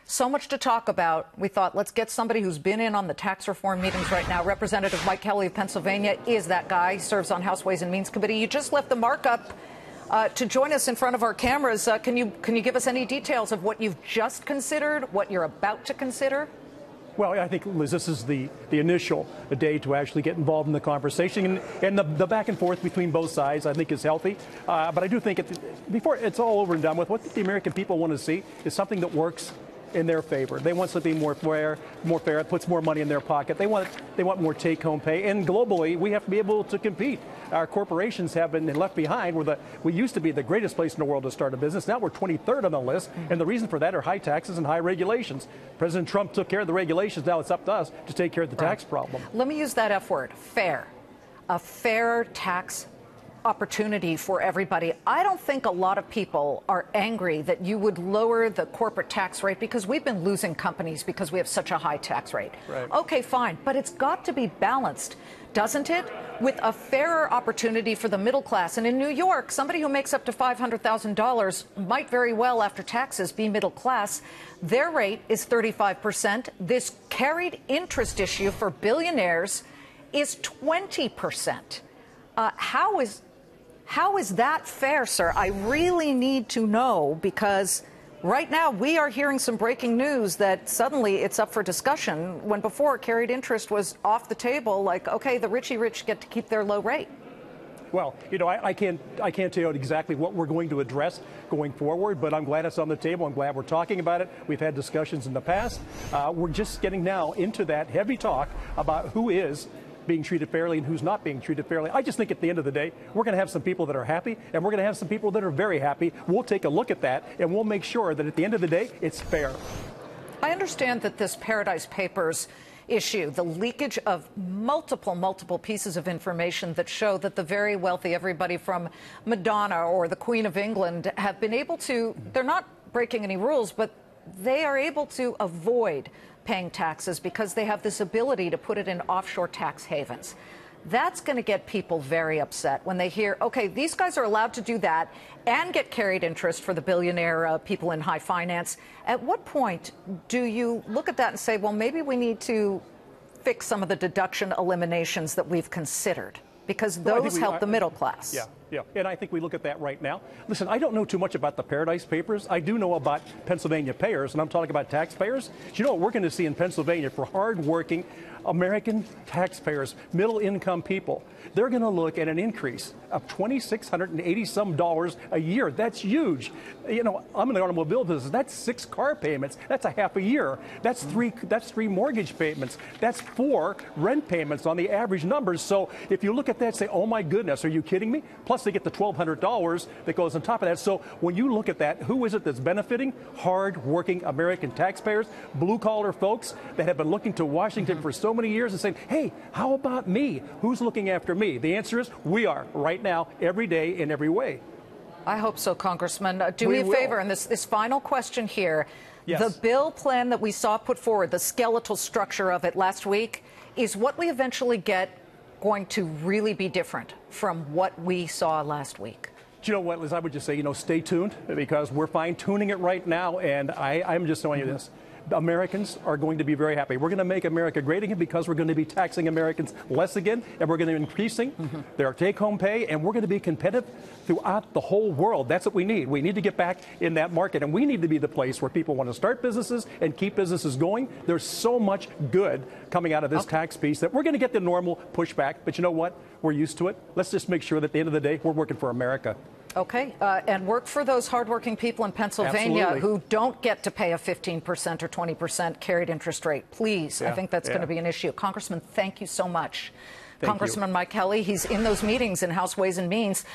So much to talk about. We thought, let's get somebody who's been in on the tax reform meetings right now. Representative Mike Kelly of Pennsylvania is that guy. He serves on House Ways and Means Committee. You just left the markup to join us in front of our cameras. Can you give us any details of what you've just considered, what you're about to consider? Well, I think, Liz, this is the initial day to actually get involved in the conversation, and the back and forth between both sides, I think, is healthy. But I do think before it's all over and done with, what the American people want to see is something that works in their favor. They want something more fair, puts more money in their pocket. They want more take-home pay. And globally, we have to be able to compete. Our corporations have been left behind. We used to be the greatest place in the world to start a business. Now we're 23rd on the list, and the reason for that are high taxes and high regulations. President Trump took care of the regulations. Now it's up to us to take care of the tax problem. Let me use that F word, fair. A fair tax opportunity for everybody. I don't think a lot of people are angry that you would lower the corporate tax rate because we've been losing companies because we have such a high tax rate. Right. Okay, fine, but it's got to be balanced, doesn't it? With a fairer opportunity for the middle class. And in New York, somebody who makes up to $500,000 might very well, after taxes, be middle class. Their rate is 35%. This carried interest issue for billionaires is 20%. How is that fair, sir? I really need to know, because right now we are hearing some breaking news that suddenly it's up for discussion when before carried interest was off the table. Like, okay, the richy rich get to keep their low rate. Well, you know, I can't tell you exactly what we're going to address going forward, but I'm glad it's on the table. I'm glad we're talking about it. We've had discussions in the past. We're just getting now into that heavy talk about who is being treated fairly and who's not being treated fairly. I just think at the end of the day, we're going to have some people that are happy, and we're going to have some people that are very happy. We'll take a look at that, and we'll make sure that at the end of the day, it's fair. I understand that this Paradise Papers issue, the leakage of multiple pieces of information that show that the very wealthy, everybody from Madonna or the Queen of England, have been able to, they're not breaking any rules, but they are able to avoid paying taxes because they have this ability to put it in offshore tax havens. That's going to get people very upset when they hear, okay, these guys are allowed to do that and get carried interest for the billionaire people in high finance. At what point do you look at that and say, well, maybe we need to fix some of the deduction eliminations that we've considered? Because those help the middle class. Yeah, and I think we look at that right now. Listen, I don't know too much about the Paradise Papers. I do know about Pennsylvania payers, and I'm talking about taxpayers. Do you know what we're going to see in Pennsylvania for hard-working American taxpayers, middle-income people? They're going to look at an increase of $2,680 a year. That's huge. You know, I'm in the automobile business. That's 6 car payments. That's a half a year. That's three mortgage payments. That's 4 rent payments on the average numbers. So if you look at that, say, oh my goodness, are you kidding me? Plus they get the $1,200 that goes on top of that. So when you look at that, who is it that's benefiting? Hard-working American taxpayers, blue-collar folks that have been looking to Washington for so many years and saying, hey, how about me? Who's looking after me? The answer is we are right now, every day, in every way. I hope so, Congressman. Do me a favor, and this final question here. Yes. The bill plan that we saw put forward, the skeletal structure of it last week, is what we eventually get going to really be different from what we saw last week? Do you know what, Liz? I would just say, stay tuned, because we're fine-tuning it right now, and I'm just telling you this. Americans are going to be very happy. We're going to make America great again because we're going to be taxing Americans less again, and we're going to be increasing their take-home pay, and we're going to be competitive throughout the whole world. That's what we need. We need to get back in that market, and we need to be the place where people want to start businesses and keep businesses going. There's so much good coming out of this tax piece that we're going to get the normal pushback, but you know what? We're used to it. Let's just make sure that at the end of the day, we're working for America. Okay, and work for those hardworking people in Pennsylvania who don't get to pay a 15% or 20% carried interest rate. Please, I think that's going to be an issue. Congressman, thank you so much. Congressman Mike Kelly, he's in those meetings in House Ways and Means.